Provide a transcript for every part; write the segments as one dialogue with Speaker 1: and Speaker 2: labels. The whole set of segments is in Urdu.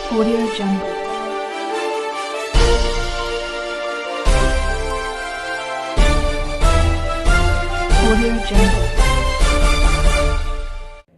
Speaker 1: Audio Jungle. Audio Jungle.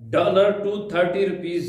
Speaker 2: $230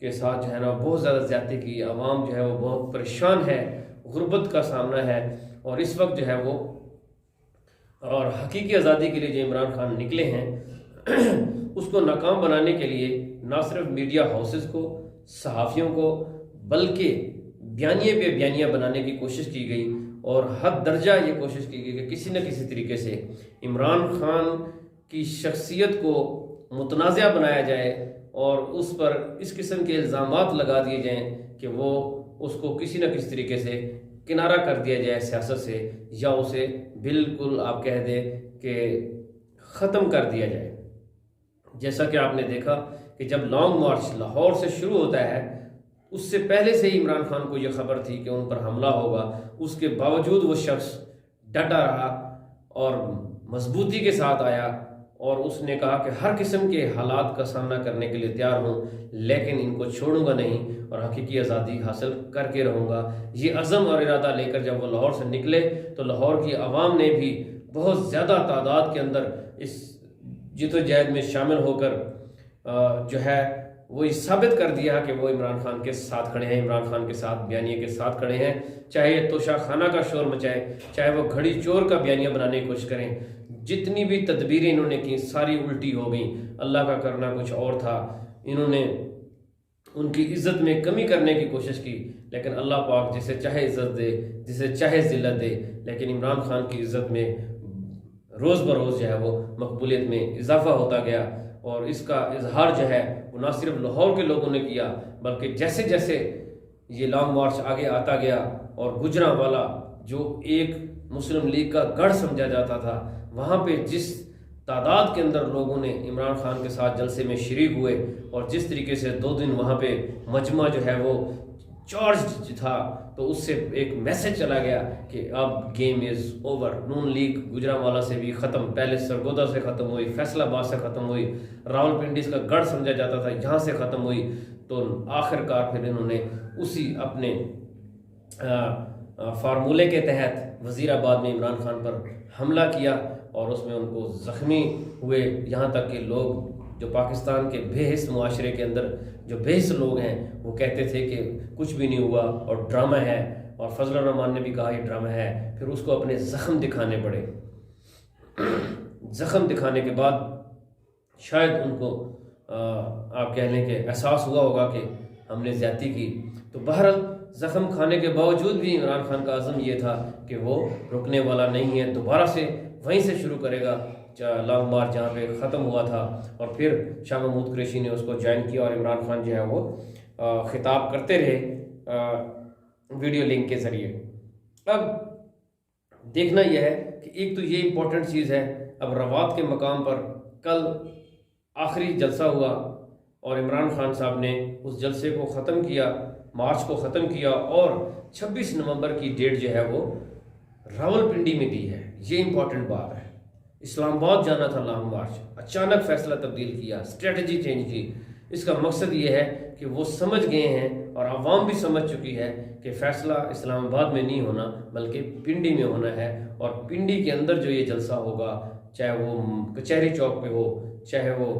Speaker 2: کے ساتھ جو ہے نا بہت زیادہ زیادتی کی، عوام جو ہے وہ بہت پریشان ہے، غربت کا سامنا ہے، اور اس وقت جو ہے وہ اور حقیقی آزادی کے لیے جو عمران خان نکلے ہیں اس کو ناکام بنانے کے لیے نہ صرف میڈیا ہاؤسز کو، صحافیوں کو، بلکہ بیانیے پہ بیانیہ بنانے کی کوشش کی گئی، اور حد درجہ یہ کوشش کی گئی کہ کسی نہ کسی طریقے سے عمران خان کی شخصیت کو متنازع بنایا جائے اور اس پر اس قسم کے الزامات لگا دیے جائیں کہ وہ اس کو کسی نہ کسی طریقے سے کنارہ کر دیا جائے سیاست سے، یا اسے بالکل آپ کہہ دیں کہ ختم کر دیا جائے۔ جیسا کہ آپ نے دیکھا کہ جب لانگ مارچ لاہور سے شروع ہوتا ہے، اس سے پہلے سے ہی عمران خان کو یہ خبر تھی کہ ان پر حملہ ہوگا، اس کے باوجود وہ شخص ڈٹا رہا اور مضبوطی کے ساتھ آیا، اور اس نے کہا کہ ہر قسم کے حالات کا سامنا کرنے کے لیے تیار ہوں، لیکن ان کو چھوڑوں گا نہیں اور حقیقی آزادی حاصل کر کے رہوں گا۔ یہ عزم اور ارادہ لے کر جب وہ لاہور سے نکلے تو لاہور کی عوام نے بھی بہت زیادہ تعداد کے اندر اس جدوجہد میں شامل ہو کر جو ہے وہ یہ ثابت کر دیا کہ وہ عمران خان کے ساتھ کھڑے ہیں، عمران خان کے ساتھ بیانیے کے ساتھ کھڑے ہیں، چاہے یہ توشہ خانہ کا شور مچائے، چاہے وہ گھڑی چور کا بیانیہ بنانے کی کوشش کریں، جتنی بھی تدبیریں انہوں نے کی ساری الٹی ہو گئیں۔ اللہ کا کرنا کچھ اور تھا، انہوں نے ان کی عزت میں کمی کرنے کی کوشش کی، لیکن اللہ پاک جسے چاہے عزت دے، جسے چاہے ذلت دے، لیکن عمران خان کی عزت میں روز بروز جو ہے وہ مقبولیت میں اضافہ ہوتا گیا، اور اس کا اظہار جو ہے وہ نہ صرف لاہور کے لوگوں نے کیا، بلکہ جیسے جیسے یہ لانگ مارچ آگے آتا گیا اور گجرانوالہ جو ایک مسلم لیگ کا گڑھ سمجھا جاتا تھا، وہاں پہ جس تعداد کے اندر لوگوں نے عمران خان کے ساتھ جلسے میں شریک ہوئے، اور جس طریقے سے 2 دن وہاں پہ مجمع جو ہے وہ چارج تھا، تو اس سے ایک میسج چلا گیا کہ اب game is over. N League Gujranwala سے بھی ختم، پہلے سرگودا سے ختم ہوئی، فیصل آباد سے ختم ہوئی، راولپنڈی کا گڑھ سمجھا جاتا تھا یہاں سے ختم ہوئی، تو آخر کار پھر انہوں نے اسی اپنے فارمولے کے تحت وزیر آباد میں عمران خان پر حملہ کیا، اور اس میں ان کو زخمی ہوئے، یہاں تک کہ لوگ جو پاکستان کے بے حس معاشرے کے اندر جو بے حس لوگ ہیں وہ کہتے تھے کہ کچھ بھی نہیں ہوا اور ڈرامہ ہے، اور فضل الرحمان نے بھی کہا یہ ڈرامہ ہے، پھر اس کو اپنے زخم دکھانے پڑے۔ زخم دکھانے کے بعد شاید ان کو آپ کہہ لیں کہ احساس ہوا ہوگا کہ ہم نے زیادتی کی، تو بہرحال زخم کھانے کے باوجود بھی عمران خان کا عزم یہ تھا کہ وہ رکنے والا نہیں ہے، دوبارہ سے وہیں سے شروع کرے گا لانگ مارچ جہاں پہ ختم ہوا تھا، اور پھر شاہ محمود قریشی نے اس کو جوائن کیا، اور عمران خان جو ہے وہ خطاب کرتے رہے ویڈیو لنک کے ذریعے۔ اب دیکھنا یہ ہے کہ ایک تو یہ امپورٹنٹ چیز ہے، اب روات کے مقام پر کل آخری جلسہ ہوا، اور عمران خان صاحب نے اس جلسے کو ختم کیا، مارچ کو ختم کیا، اور 26 نومبر کی ڈیٹ جو ہے وہ راولپنڈی میں دی ہے۔ یہ امپورٹنٹ بات ہے، اسلام آباد جانا تھا لانگ مارچ، اچانک فیصلہ تبدیل کیا، اسٹریٹجی چینج کی۔ اس کا مقصد یہ ہے کہ وہ سمجھ گئے ہیں، اور عوام بھی سمجھ چکی ہے کہ فیصلہ اسلام آباد میں نہیں ہونا بلکہ پنڈی میں ہونا ہے، اور پنڈی کے اندر جو یہ جلسہ ہوگا، چاہے وہ کچہری چوک پہ ہو، چاہے وہ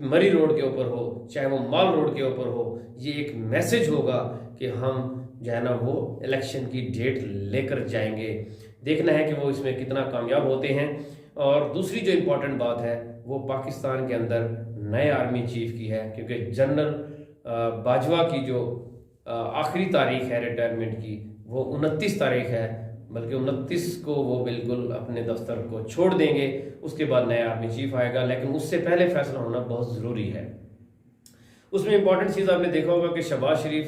Speaker 2: مری روڈ کے اوپر ہو، چاہے وہ مال روڈ کے اوپر ہو، یہ ایک میسج ہوگا کہ ہم جو ہے نا وہ الیکشن کی ڈیٹ لے کر جائیں گے۔ دیکھنا ہے کہ وہ اس میں کتنا کامیاب ہوتے ہیں۔ اور دوسری جو امپورٹنٹ بات ہے وہ پاکستان کے اندر نئے آرمی چیف کی ہے، کیونکہ جنرل باجوہ کی جو آخری تاریخ ہے ریٹائرمنٹ کی وہ 29 تاریخ ہے، بلکہ 29 کو وہ بالکل اپنے دفتر کو چھوڑ دیں گے، اس کے بعد نیا آرمی چیف آئے گا، لیکن اس سے پہلے فیصلہ ہونا بہت ضروری ہے۔ اس میں امپورٹنٹ چیز آپ نے دیکھا ہوگا کہ شہباز شریف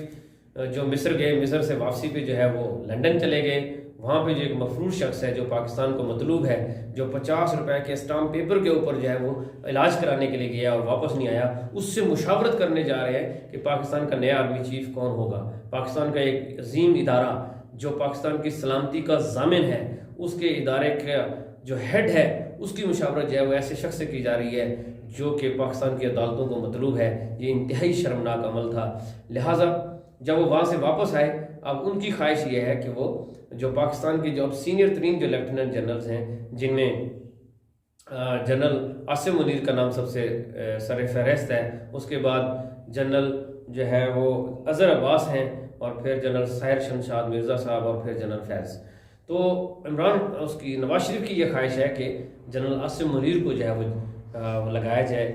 Speaker 2: جو مصر گئے، مصر سے واپسی پہ جو ہے وہ لندن چلے گئے، وہاں پہ جو ایک مفروض شخص ہے جو پاکستان کو مطلوب ہے، جو 50 روپے کے اسٹامپ پیپر کے اوپر جو ہے وہ علاج کرانے کے لیے گیا اور واپس نہیں آیا، اس سے مشاورت کرنے جا رہے ہیں کہ پاکستان کا نیا آرمی چیف کون ہوگا۔ پاکستان کا ایک عظیم ادارہ جو پاکستان کی سلامتی کا ضامن ہے، اس کے ادارے کا جو ہیڈ ہے اس کی مشاورت جو ہے وہ ایسے شخص سے کی جا رہی ہے جو کہ پاکستان کی عدالتوں کو مطلوب ہے۔ یہ انتہائی شرمناک عمل تھا۔ لہٰذا جب وہ وہاں سے واپس آئے، اب ان کی خواہش یہ ہے کہ وہ جو پاکستان کے جو اب سینئر ترین جو لیفٹیننٹ جنرلز ہیں، جن میں جنرل عاصم منیر کا نام سب سے سر فہرست ہے، اس کے بعد جنرل جو ہے وہ اظہر عباس ہیں، اور پھر جنرل ساحر شمشاد مرزا صاحب، اور پھر جنرل فیض۔ تو اس کی نواز شریف کی یہ خواہش ہے کہ جنرل عاصم منیر کو جو ہے وہ لگایا جائے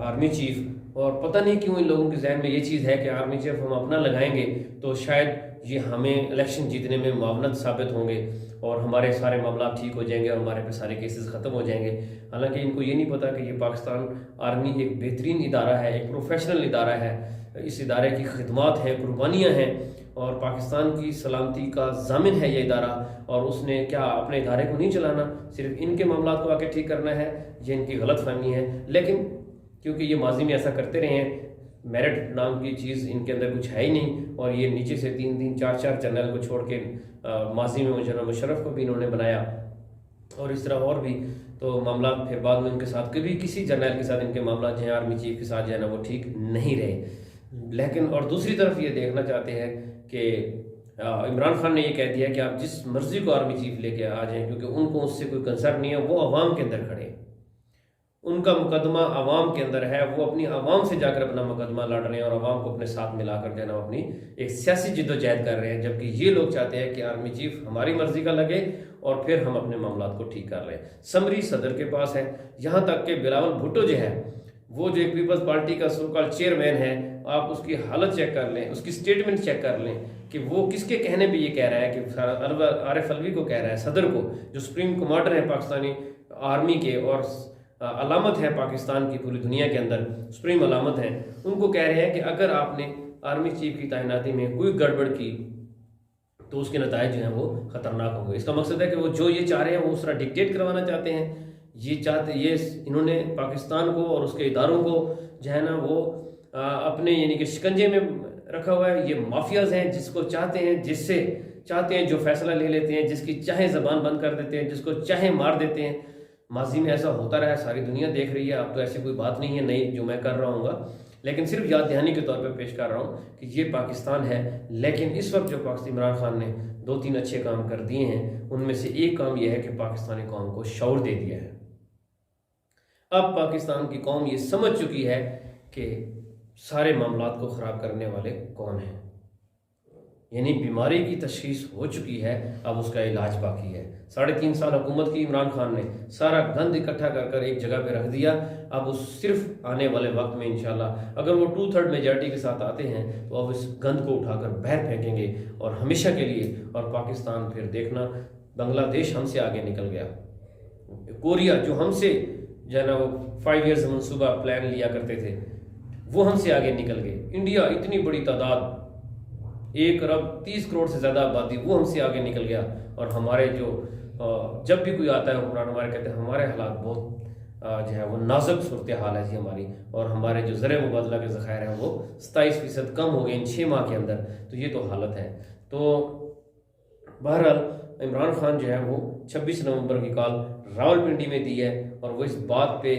Speaker 2: آرمی چیف، اور پتہ نہیں کیوں ان لوگوں کے ذہن میں یہ چیز ہے کہ آرمی چیف ہم اپنا لگائیں گے تو شاید یہ ہمیں الیکشن جیتنے میں معاونت ثابت ہوں گے اور ہمارے سارے معاملات ٹھیک ہو جائیں گے اور ہمارے پہ سارے کیسز ختم ہو جائیں گے۔ حالانکہ ان کو یہ نہیں پتہ کہ یہ پاکستان آرمی ایک بہترین ادارہ ہے، ایک پروفیشنل ادارہ ہے، اس ادارے کی خدمات ہیں، قربانیاں ہیں، اور پاکستان کی سلامتی کا ضامن ہے یہ ادارہ، اور اس نے کیا اپنے ادارے کو نہیں چلانا، صرف ان کے معاملات کو آ کے ٹھیک کرنا ہے، یہ ان کی غلط فہمی ہے۔ لیکن کیونکہ یہ ماضی میں ایسا کرتے رہے ہیں، میرٹ نام کی چیز ان کے اندر کچھ ہے ہی نہیں، اور یہ نیچے سے 3 4 جنرل کو چھوڑ کے ماضی میں جنرل مشرف کو بھی انہوں نے بنایا، اور اس طرح اور بھی، تو معاملات پھر بعد میں ان کے ساتھ کبھی کسی جنرل کے ساتھ ان کے معاملات جو ہیں آرمی چیف کے ساتھ جو ہے نا وہ ٹھیک نہیں رہے۔ لیکن اور دوسری طرف یہ دیکھنا چاہتے ہیں کہ عمران خان نے یہ کہہ دیا کہ آپ جس مرضی کو آرمی چیف لے کے آ جائیں، کیونکہ ان کو اس سے کوئی کنسرن نہیں ہے، وہ عوام کے اندر کھڑے، ان کا مقدمہ عوام کے اندر ہے، وہ اپنی عوام سے جا کر اپنا مقدمہ لڑ رہے ہیں اور عوام کو اپنے ساتھ ملا کر جو ہے نا اپنی ایک سیاسی جد و جہد کر رہے ہیں، جبکہ یہ لوگ چاہتے ہیں کہ آرمی چیف ہماری مرضی کا لگے اور پھر ہم اپنے معاملات کو ٹھیک کر لیں۔ سمری صدر کے پاس ہے، یہاں تک کہ بلاول بھٹو جو ہے وہ جو ایک پیپلز پارٹی کا سو کال چیئرمین ہے، آپ اس کی حالت چیک کر لیں، اس کی سٹیٹمنٹ چیک کر لیں کہ وہ کس کے کہنے پہ یہ کہہ رہا ہے کہ عارف الوی کو کہہ رہا ہے، صدر کو، جو سپریم کمانڈر ہے پاکستانی آرمی کے اور علامت ہے پاکستان کی پوری دنیا کے اندر، سپریم علامت ہیں، ان کو کہہ رہے ہیں کہ اگر آپ نے آرمی چیف کی تعیناتی میں کوئی گڑبڑ کی تو اس کے نتائج جو ہیں وہ خطرناک ہوں گے۔ اس کا مقصد ہے کہ وہ جو یہ چاہ رہے ہیں وہ اس طرح ڈکٹیٹ کروانا چاہتے ہیں، یہ انہوں نے پاکستان کو اور اس کے اداروں کو جو ہے نا وہ اپنے یعنی کہ شکنجے میں رکھا ہوا ہے۔ یہ مافیاز ہیں، جس کو چاہتے ہیں، جس سے چاہتے ہیں جو فیصلہ لے لیتے ہیں، جس کی چاہے زبان بند کر دیتے ہیں، جس کو چاہے مار دیتے ہیں۔ ماضی میں ایسا ہوتا رہا ہے، ساری دنیا دیکھ رہی ہے، اب تو ایسی کوئی بات نہیں ہے نئی جو میں کر رہا ہوں گا، لیکن صرف یاد دہانی کے طور پہ پیش کر رہا ہوں کہ یہ پاکستان ہے۔ لیکن اس وقت جو پاکستان عمران خان نے 2-3 اچھے کام کر دیے ہیں، ان میں سے ایک کام یہ ہے کہ پاکستانی قوم کو شعور دے دیا ہے۔ اب پاکستان کی قوم یہ سمجھ چکی ہے کہ سارے معاملات کو خراب کرنے والے کون ہیں، یعنی بیماری کی تشخیص ہو چکی ہے، اب اس کا علاج باقی ہے۔ 3.5 سال حکومت کی عمران خان نے سارا گند اکٹھا کر کر ایک جگہ پہ رکھ دیا، اب اس صرف آنے والے وقت میں انشاءاللہ اگر وہ 2/3 میجارٹی کے ساتھ آتے ہیں تو اب اس گند کو اٹھا کر باہر پھینکیں گے اور ہمیشہ کے لیے، اور پاکستان پھر دیکھنا بنگلہ دیش ہم سے آگے نکل گیا، کوریا جو ہم سے جو ہے نا وہ 5 ایئرز منصوبہ پلان لیا کرتے تھے وہ ہم سے آگے نکل گئے، انڈیا اتنی بڑی تعداد 1 ارب 30 کروڑ سے زیادہ آبادی وہ ہم سے آگے نکل گیا، اور ہمارے جو جب بھی کوئی آتا ہے حکمران ہمارے کہتے ہیں ہمارے حالات بہت جو ہے وہ نازک صورتحال ہے جی ہماری، اور ہمارے جو زر مبادلہ کے ذخائر ہیں وہ 27% کم ہو گئے ان 6 ماہ کے اندر، تو یہ تو حالت ہے۔ تو بہرحال عمران خان جو ہے وہ 26 نومبر کی کال راولپنڈی میں دی ہے، اور وہ اس بات پہ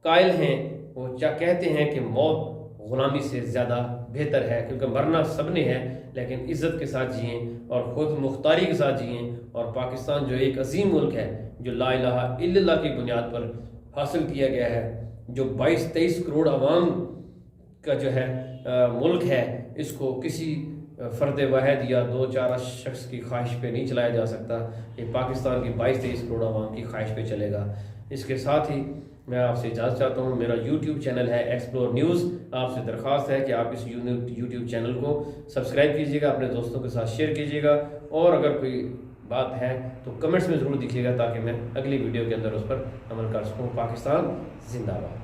Speaker 2: قائل ہیں، وہ کہتے ہیں کہ موت غلامی سے زیادہ بہتر ہے، کیونکہ مرنا سب نے ہے لیکن عزت کے ساتھ جئیں اور خود مختاری کے ساتھ جئیں، اور پاکستان جو ایک عظیم ملک ہے جو لا الہ الا اللہ کی بنیاد پر حاصل کیا گیا ہے، جو 22-23 کروڑ عوام کا جو ہے ملک ہے، اس کو کسی فرد واحد یا 2-4 شخص کی خواہش پہ نہیں چلایا جا سکتا، یہ پاکستان کی 22-23 کروڑ عوام کی خواہش پہ چلے گا۔ اس کے ساتھ ہی میں آپ سے اجازت چاہتا ہوں، میرا یوٹیوب چینل ہے ایکسپلور نیوز، آپ سے درخواست ہے کہ آپ اس یوٹیوب چینل کو سبسکرائب کیجیے گا، اپنے دوستوں کے ساتھ شیئر کیجیے گا، اور اگر کوئی بات ہے تو کمنٹس میں ضرور دکھیے گا تاکہ میں اگلی ویڈیو کے اندر اس پر عمل کر سکوں۔ پاکستان زندہ باد۔